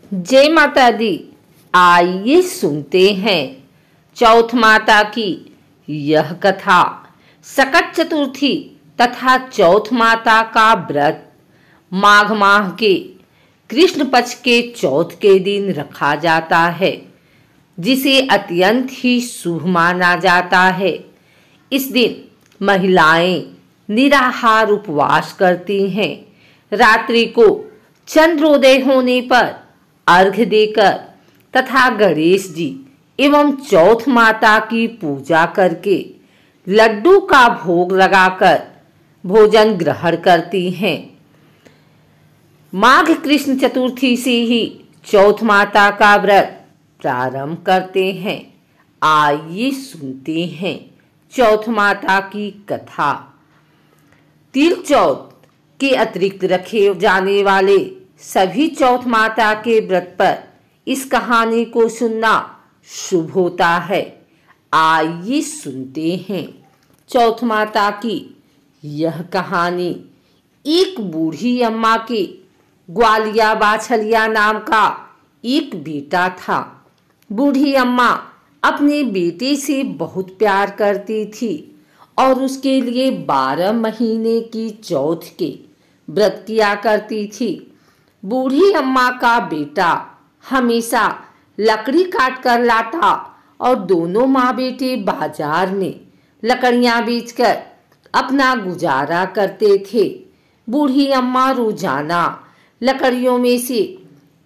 जय माता दी। आइए सुनते हैं चौथ माता की यह कथा। सकट चतुर्थी तथा चौथ माता का व्रत माघ माह के कृष्ण पक्ष के चौथ के दिन रखा जाता है, जिसे अत्यंत ही शुभ माना जाता है। इस दिन महिलाएं निराहार उपवास करती हैं। रात्रि को चंद्रोदय होने पर अर्घ्य देकर तथा गणेश जी एवं चौथ माता की पूजा करके लड्डू का भोग लगाकर भोजन ग्रहण करती हैं। माघ कृष्ण चतुर्थी से ही चौथ माता का व्रत प्रारंभ करते हैं। आइए सुनते हैं चौथ माता की कथा। तिल चौथ के अतिरिक्त रखे जाने वाले सभी चौथ माता के व्रत पर इस कहानी को सुनना शुभ होता है। आइए सुनते हैं चौथ माता की यह कहानी। एक बूढ़ी अम्मा के ग्वालिया बाछलिया नाम का एक बेटा था। बूढ़ी अम्मा अपने बेटे से बहुत प्यार करती थी और उसके लिए 12 महीने की चौथ के व्रत किया करती थी। बूढ़ी अम्मा का बेटा हमेशा लकड़ी काट कर लाता और दोनों माँ बेटे बाजार में लकड़ियाँ बेचकर अपना गुजारा करते थे। बूढ़ी अम्मा रोजाना लकड़ियों में से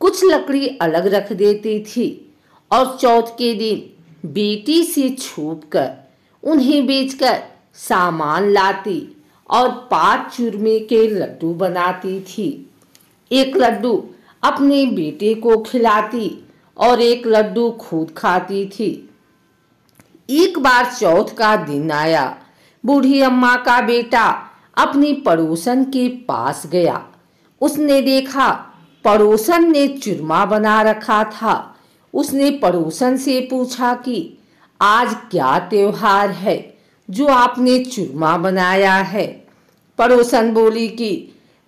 कुछ लकड़ी अलग रख देती थी और चौथ के दिन बेटी से छुप कर उन्हें बेचकर सामान लाती और 5 चूरमे के लड्डू बनाती थी। एक लड्डू अपने बेटे को खिलाती और एक लड्डू खुद खाती थी। एक बार चौथ का दिन आया। बूढ़ी अम्मा का बेटा अपनी पड़ोसन के पास गया। उसने देखा पड़ोसन ने चूरमा बना रखा था। उसने पड़ोसन से पूछा कि आज क्या त्योहार है जो आपने चूरमा बनाया है। पड़ोसन बोली कि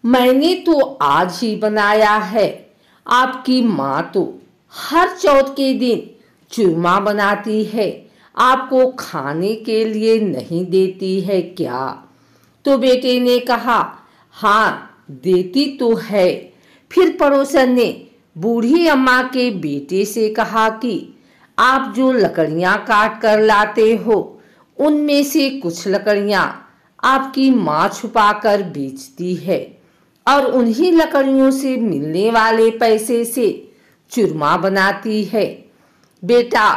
मैंने तो आज ही बनाया है। आपकी माँ तो हर चौथ के दिन चूरमा बनाती है, आपको खाने के लिए नहीं देती है क्या? तो बेटे ने कहा, हाँ देती तो है। फिर पड़ोसन ने बूढ़ी अम्मा के बेटे से कहा कि आप जो लकड़ियाँ काट कर लाते हो उनमें से कुछ लकड़ियाँ आपकी माँ छुपा कर बेचती है और उन्हीं लकड़ियों से मिलने वाले पैसे से चूरमा बनाती है। बेटा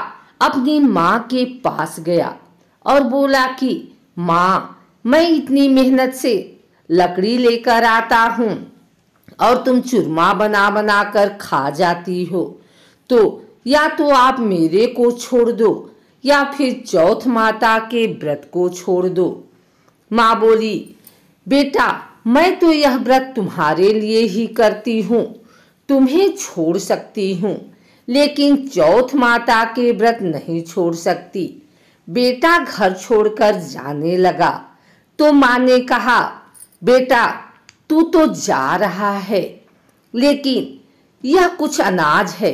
अपनी माँ के पास गया और बोला कि माँ, मैं इतनी मेहनत से लकड़ी लेकर आता हूँ और तुम चूरमा बना बना कर खा जाती हो, तो या तो आप मेरे को छोड़ दो या फिर चौथ माता के व्रत को छोड़ दो। माँ बोली, बेटा मैं तो यह व्रत तुम्हारे लिए ही करती हूँ, तुम्हें छोड़ सकती हूँ लेकिन चौथ माता के व्रत नहीं छोड़ सकती। बेटा घर छोड़कर जाने लगा तो माँ ने कहा, बेटा तू तो जा रहा है लेकिन यह कुछ अनाज है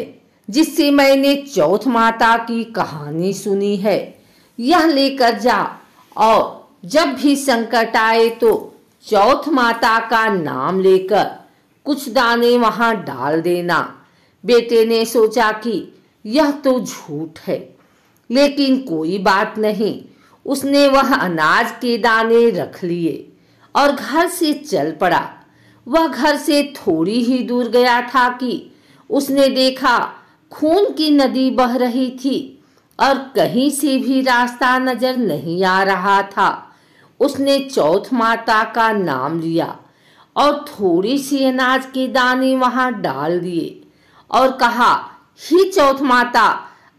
जिससे मैंने चौथ माता की कहानी सुनी है, यह लेकर जा और जब भी संकट आए तो चौथ माता का नाम लेकर कुछ दाने वहां डाल देना। बेटे ने सोचा कि यह तो झूठ है, लेकिन कोई बात नहीं। उसने वह अनाज के दाने रख लिए और घर से चल पड़ा। वह घर से थोड़ी ही दूर गया था कि उसने देखा खून की नदी बह रही थी और कहीं से भी रास्ता नजर नहीं आ रहा था। उसने चौथ माता का नाम लिया और थोड़ी सी अनाज के दाने वहां डाल दिए और कहा, ही चौथ माता,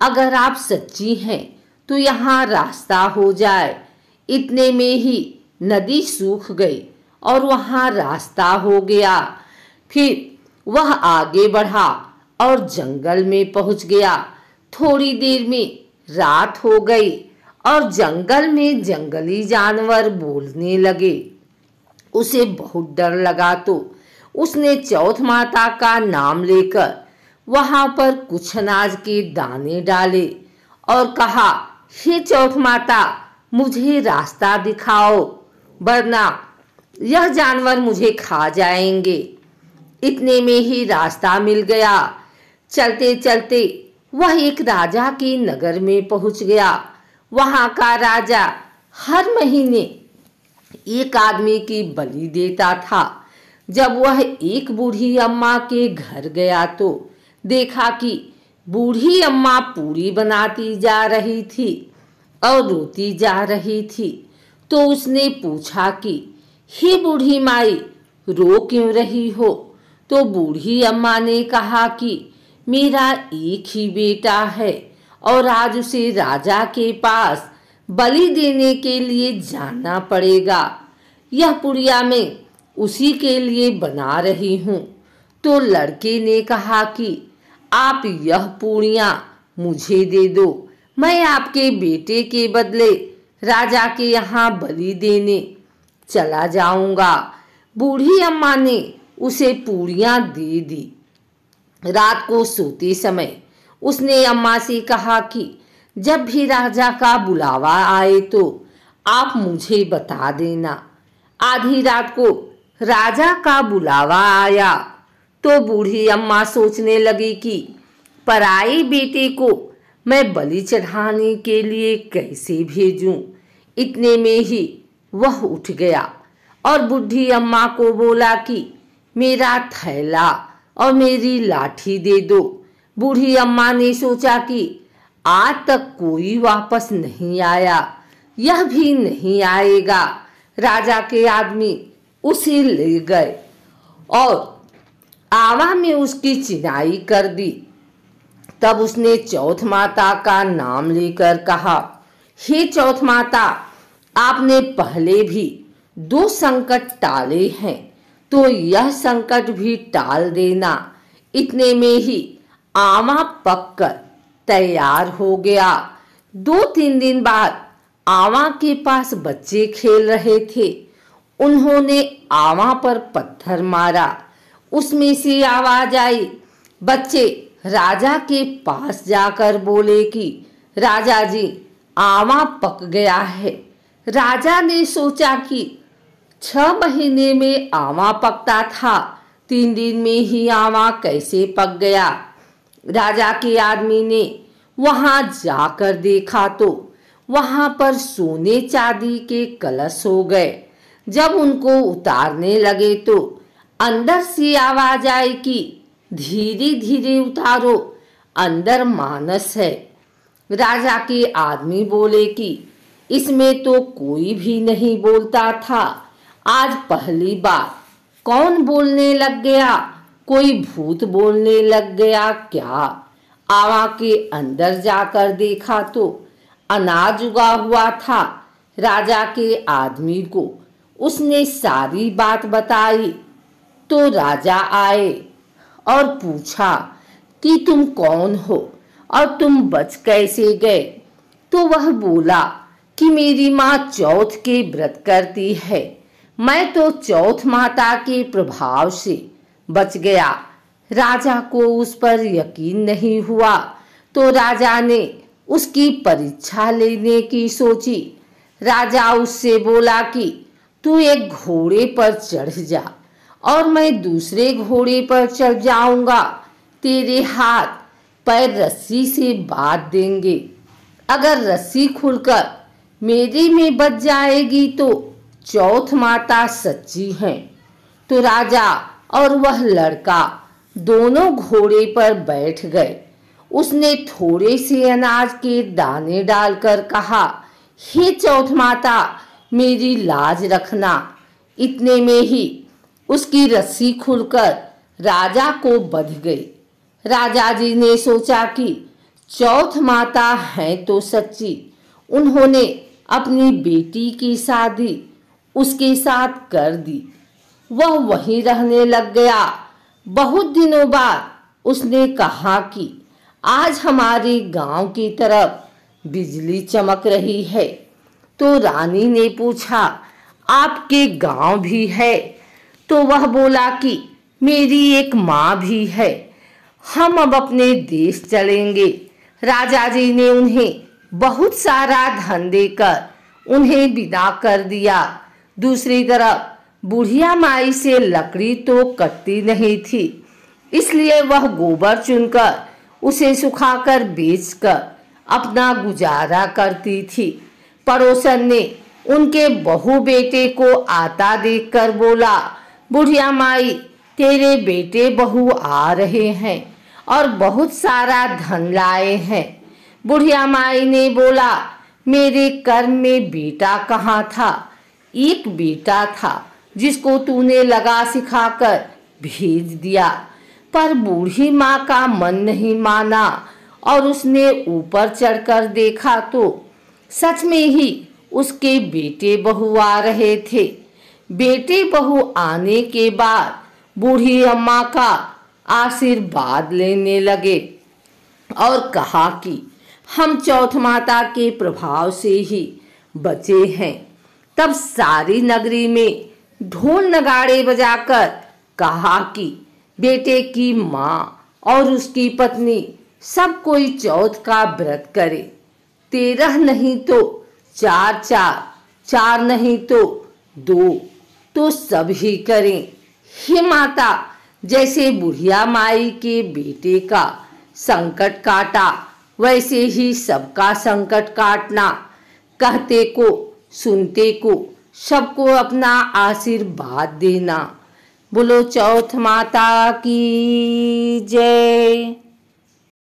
अगर आप सच्ची हैं तो यहाँ रास्ता हो जाए। इतने में ही नदी सूख गई और वहाँ रास्ता हो गया। फिर वह आगे बढ़ा और जंगल में पहुंच गया। थोड़ी देर में रात हो गई और जंगल में जंगली जानवर बोलने लगे। उसे बहुत डर लगा तो उसने चौथ माता का नाम लेकर वहां पर कुछ अनाज के दाने डाले और कहा, हे चौथ माता, मुझे रास्ता दिखाओ, वरना यह जानवर मुझे खा जाएंगे। इतने में ही रास्ता मिल गया। चलते चलते वह एक राजा के नगर में पहुंच गया। वहां का राजा हर महीने एक आदमी की बलि देता था। जब वह एक बूढ़ी अम्मा के घर गया तो देखा कि बूढ़ी अम्मा पूरी बनाती जा रही थी और रोती जा रही थी। तो उसने पूछा कि हे बूढ़ी माई, रो क्यों रही हो? तो बूढ़ी अम्मा ने कहा कि मेरा एक ही बेटा है और आज उसे राजा के पास बलि देने के लिए जाना पड़ेगा। यह पुड़िया मैं उसी के लिए बना रही हूँ। तो लड़के ने कहा कि आप यह पूड़ियाँ मुझे दे दो, मैं आपके बेटे के बदले राजा के यहाँ बलि देने चला जाऊंगा। बूढ़ी अम्मा ने उसे पूड़ियाँ दे दी। रात को सोते समय उसने अम्मा से कहा कि जब भी राजा का बुलावा आए तो आप मुझे बता देना। आधी रात को राजा का बुलावा आया तो बूढ़ी अम्मा सोचने लगी कि पराई बेटे को मैं बलि चढ़ाने के लिए कैसे भेजूं। इतने में ही वह उठ गया और बूढ़ी अम्मा को बोला कि मेरा थैला और मेरी लाठी दे दो। बूढ़ी अम्मा ने सोचा कि आज तक कोई वापस नहीं आया, यह भी नहीं आएगा। राजा के आदमी उसे ले गए और आवा में उसकी चिनाई कर दी। तब उसने चौथ माता का नाम लेकर कहा, हे चौथ माता, आपने पहले भी 2 संकट टाले हैं तो यह संकट भी टाल देना। इतने में ही आवा पककर तैयार हो गया। 2-3 दिन बाद आवा के पास बच्चे खेल रहे थे। उन्होंने आवा पर पत्थर मारा, उसमें से आवाज आई। बच्चे राजा के पास जाकर बोले कि राजा जी, आवा पक गया है। राजा ने सोचा कि 6 महीने में आवा पकता था, 3 दिन में ही आवा कैसे पक गया? राजा के आदमी ने वहां जाकर देखा तो वहां पर सोने चांदी के कलश हो गए। जब उनको उतारने लगे तो अंदर से आवाज आई कि धीरे धीरे उतारो, अंदर मानस है। राजा के आदमी बोले कि इसमें तो कोई भी नहीं बोलता था, आज पहली बार कौन बोलने लग गया? कोई भूत बोलने लग गया क्या? आवा के अंदर जाकर देखा तो अनाज उगा हुआ था। राजा के आदमी को उसने सारी बात बताई तो राजा आए और पूछा कि तुम कौन हो और तुम बच कैसे गए? तो वह बोला कि मेरी माँ चौथ के व्रत करती है, मैं तो चौथ माता के प्रभाव से बच गया। राजा को उस पर यकीन नहीं हुआ तो राजा ने उसकी परीक्षा लेने की सोची। राजा उससे बोला कि तू एक घोड़े पर चढ़ जा और मैं दूसरे घोड़े पर चढ़ जाऊंगा। तेरे हाथ पैर रस्सी से बांध देंगे। अगर रस्सी खुलकर मेरे में बच जाएगी तो चौथ माता सच्ची हैं। तो राजा और वह लड़का दोनों घोड़े पर बैठ गए। उसने थोड़े से अनाज के दाने डालकर कहा, हे चौथ माता, मेरी लाज रखना। इतने में ही उसकी रस्सी खुलकर राजा को बंध गई। राजा जी ने सोचा कि चौथ माता है तो सच्ची। उन्होंने अपनी बेटी की शादी उसके साथ कर दी। वह वहीं रहने लग गया। बहुत दिनों बाद उसने कहा कि आज हमारे गांव की तरफ बिजली चमक रही है। तो रानी ने पूछा, आपके गांव भी है? तो वह बोला कि मेरी एक माँ भी है हम अब अपने देश चलेंगे। राजा जी ने उन्हें बहुत सारा धन देकर उन्हें विदा कर दिया। दूसरी तरफ बुढ़िया माई से लकड़ी तो कटती नहीं थी, इसलिए वह गोबर चुनकर उसे सुखाकर बेचकर अपना गुजारा करती थी। पड़ोसन ने उनके बहू बेटे को आता देखकर बोला, बुढ़िया माई, तेरे बेटे बहू आ रहे हैं और बहुत सारा धन लाए हैं। बुढ़िया माई ने बोला, मेरे कर्म में बेटा कहाँ था? एक बेटा था जिसको तूने लगा सिखाकर भेज दिया। पर बूढ़ी माँ का मन नहीं माना और उसने ऊपर चढ़कर देखा तो सच में ही उसके बेटे बहू आ रहे थे। बेटे बहू आने के बाद बूढ़ी अम्मा का आशीर्वाद लेने लगे और कहा कि हम चौथ माता के प्रभाव से ही बचे हैं। तब सारी नगरी में ढोल नगाड़े बजाकर कहा कि बेटे की माँ और उसकी पत्नी सब कोई चौथ का व्रत करे। 13 नहीं तो 4, 4 नहीं तो 2, तो सब ही करें। हे माता, जैसे बुढ़िया माई के बेटे का संकट काटा, वैसे ही सबका संकट काटना। कहते को सुनते को सबको अपना आशीर्वाद देना। बोलो चौथ माता की जय।